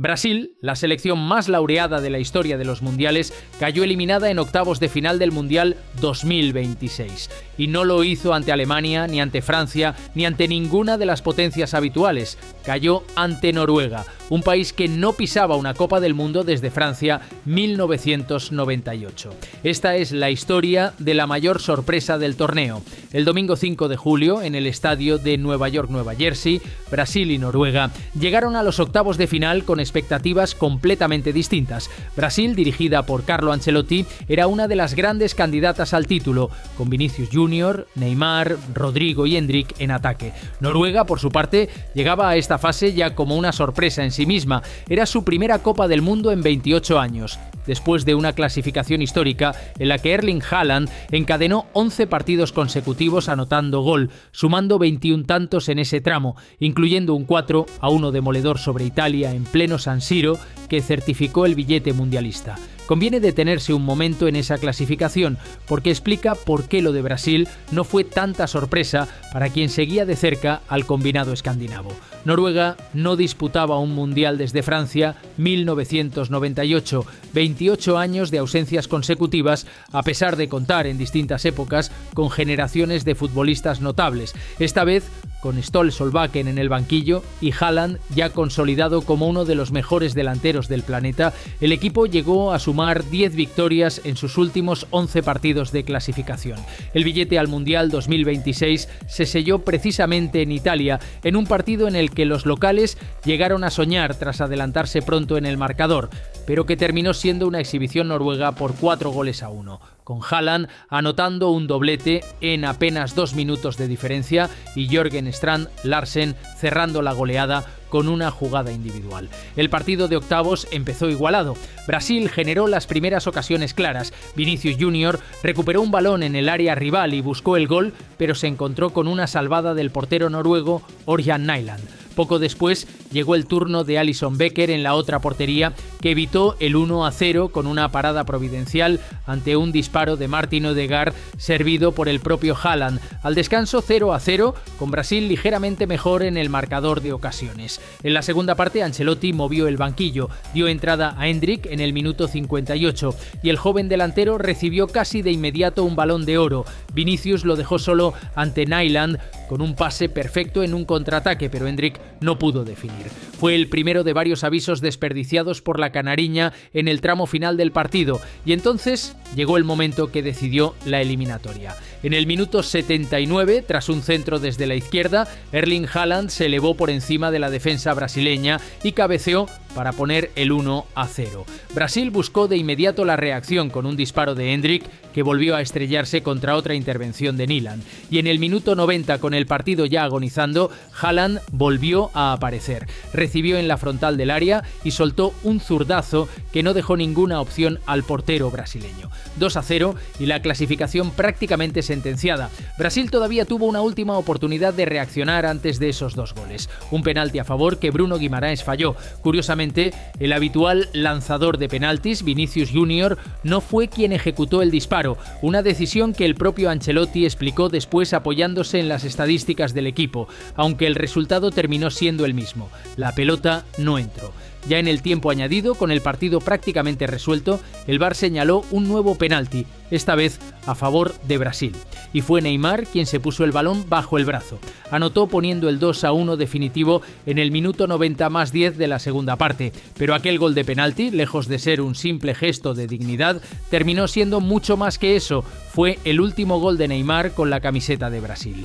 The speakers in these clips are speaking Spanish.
Brasil, la selección más laureada de la historia de los mundiales, cayó eliminada en octavos de final del Mundial 2026. Y no lo hizo ante Alemania, ni ante Francia, ni ante ninguna de las potencias habituales. Cayó ante Noruega, un país que no pisaba una Copa del Mundo desde Francia 1998. Esta es la historia de la mayor sorpresa del torneo. El domingo 5 de julio, en el estadio de Nueva York, Nueva Jersey, Brasil y Noruega llegaron a los octavos de final con expectativas completamente distintas. Brasil, dirigida por Carlo Ancelotti, era una de las grandes candidatas al título, con Vinicius Junior, Neymar, Rodrigo y Endrick en ataque. Noruega, por su parte, llegaba a esta fase ya como una sorpresa en sí misma. Era su primera Copa del Mundo en 28 años. Después de una clasificación histórica en la que Erling Haaland encadenó 11 partidos consecutivos anotando gol, sumando 21 tantos en ese tramo, incluyendo un 4-1 demoledor sobre Italia en pleno San Siro que certificó el billete mundialista. Conviene detenerse un momento en esa clasificación porque explica por qué lo de Brasil no fue tanta sorpresa para quien seguía de cerca al combinado escandinavo. Noruega no disputaba un mundial desde Francia 1998, 28 años de ausencias consecutivas, a pesar de contar en distintas épocas con generaciones de futbolistas notables. Esta vez con Ståle Solbakken en el banquillo y Haaland ya consolidado como uno de los mejores delanteros del planeta, el equipo llegó a sumar 10 victorias en sus últimos 11 partidos de clasificación. El billete al Mundial 2026 se selló precisamente en Italia, en un partido en el que los locales llegaron a soñar tras adelantarse pronto en el marcador, pero que terminó siendo una exhibición noruega por 4-1, con Haaland anotando un doblete en apenas 2 minutos de diferencia y Jørgen Strand Larsen cerrando la goleada con una jugada individual. El partido de octavos empezó igualado. Brasil generó las primeras ocasiones claras. Vinicius Junior recuperó un balón en el área rival y buscó el gol, pero se encontró con una salvada del portero noruego Ørjan Nyland. Poco después llegó el turno de Alisson Becker en la otra portería, que evitó el 1-0 con una parada providencial ante un disparo de Martin Ødegaard servido por el propio Haaland. Al descanso 0-0, con Brasil ligeramente mejor en el marcador de ocasiones. En la segunda parte Ancelotti movió el banquillo, dio entrada a Endrick en el minuto 58 y el joven delantero recibió casi de inmediato un Balón de Oro. Vinicius lo dejó solo ante Nyland con un pase perfecto en un contraataque, pero Endrick no pudo definir. Fue el primero de varios avisos desperdiciados por la canariña en el tramo final del partido y entonces llegó el momento que decidió la eliminatoria. En el minuto 79, tras un centro desde la izquierda, Erling Haaland se elevó por encima de la defensa brasileña y cabeceó para poner el 1-0. Brasil buscó de inmediato la reacción con un disparo de Endrick que volvió a estrellarse contra otra intervención de Nyland. Y en el minuto 90, con el partido ya agonizando, Haaland volvió a aparecer. Recibió en la frontal del área y soltó un zurdazo que no dejó ninguna opción al portero brasileño. 2-0 y la clasificación prácticamente sentenciada. Brasil todavía tuvo una última oportunidad de reaccionar antes de esos 2 goles. Un penalti a favor que Bruno Guimaraes falló. Curiosamente, el habitual lanzador de penaltis, Vinicius Junior, no fue quien ejecutó el disparo, una decisión que el propio Ancelotti explicó después apoyándose en las estadísticas del equipo, aunque el resultado terminó siendo el mismo. La pelota no entró. Ya en el tiempo añadido, con el partido prácticamente resuelto, el VAR señaló un nuevo penalti, esta vez a favor de Brasil. Y fue Neymar quien se puso el balón bajo el brazo. Anotó poniendo el 2-1 definitivo en el minuto 90+10 de la segunda parte. Pero aquel gol de penalti, lejos de ser un simple gesto de dignidad, terminó siendo mucho más que eso. Fue el último gol de Neymar con la camiseta de Brasil.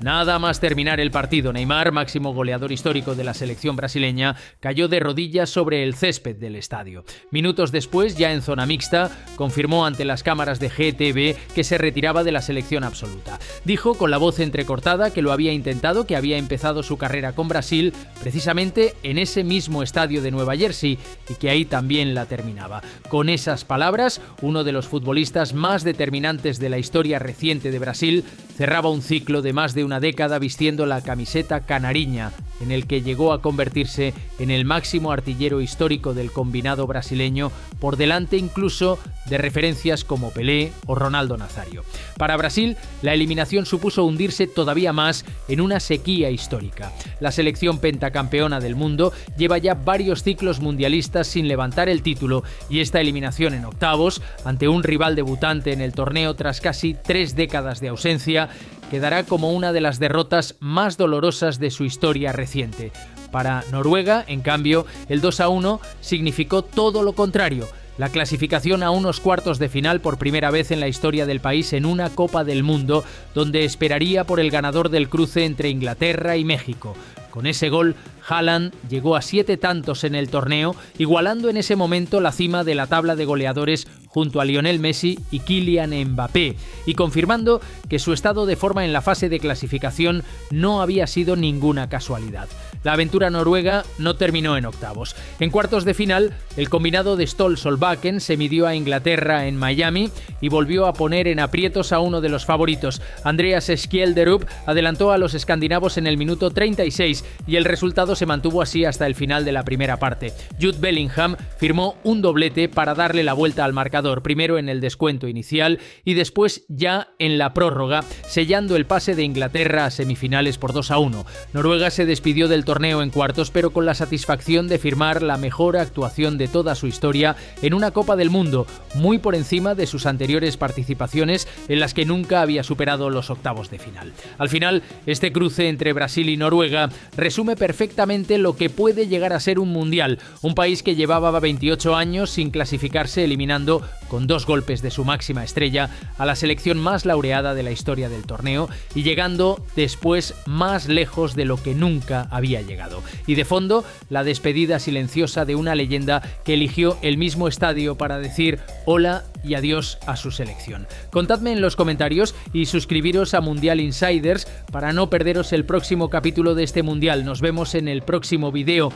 Nada más terminar el partido, Neymar, máximo goleador histórico de la selección brasileña, cayó de rodillas sobre el césped del estadio. Minutos después, ya en zona mixta, confirmó ante las cámaras de GTV que se retiraba de la selección absoluta. Dijo con la voz entrecortada que lo había intentado, que había empezado su carrera con Brasil precisamente en ese mismo estadio de Nueva Jersey y que ahí también la terminaba. Con esas palabras, uno de los futbolistas más determinantes de la historia reciente de Brasil cerraba un ciclo de más de una una década vistiendo la camiseta canariña, en el que llegó a convertirse en el máximo artillero histórico del combinado brasileño, por delante incluso de referencias como Pelé o Ronaldo Nazario. Para Brasil, la eliminación supuso hundirse todavía más en una sequía histórica. La selección pentacampeona del mundo lleva ya varios ciclos mundialistas sin levantar el título, y esta eliminación en octavos, ante un rival debutante en el torneo tras casi 3 décadas de ausencia, quedará como una de las derrotas más dolorosas de su historia reciente. Para Noruega, en cambio, el 2-1 significó todo lo contrario: la clasificación a unos cuartos de final por primera vez en la historia del país en una Copa del Mundo, donde esperaría por el ganador del cruce entre Inglaterra y México. Con ese gol, Haaland llegó a 7 tantos en el torneo, igualando en ese momento la cima de la tabla de goleadores junto a Lionel Messi y Kylian Mbappé, y confirmando que su estado de forma en la fase de clasificación no había sido ninguna casualidad. La aventura noruega no terminó en octavos. En cuartos de final, el combinado de Stoll-Solbakken se midió a Inglaterra en Miami y volvió a poner en aprietos a uno de los favoritos. Andreas Skjelderup adelantó a los escandinavos en el minuto 36 y el resultado se mantuvo así hasta el final de la primera parte. Jude Bellingham firmó un doblete para darle la vuelta al marcador, primero en el descuento inicial y después ya en la prórroga, sellando el pase de Inglaterra a semifinales por 2-1. Noruega se despidió del torneo en cuartos, pero con la satisfacción de firmar la mejor actuación de toda su historia en una Copa del Mundo, muy por encima de sus anteriores participaciones, en las que nunca había superado los octavos de final. Al final, este cruce entre Brasil y Noruega resume perfectamente lo que puede llegar a ser un mundial, un país que llevaba 28 años sin clasificarse, eliminando con 2 golpes de su máxima estrella a la selección más laureada de la historia del torneo, y llegando después más lejos de lo que nunca había llegado. Y de fondo, la despedida silenciosa de una leyenda que eligió el mismo estadio para decir hola y adiós a su selección. Contadme en los comentarios y suscribiros a Mundial Insiders para no perderos el próximo capítulo de este mundial. Nos vemos en el próximo vídeo.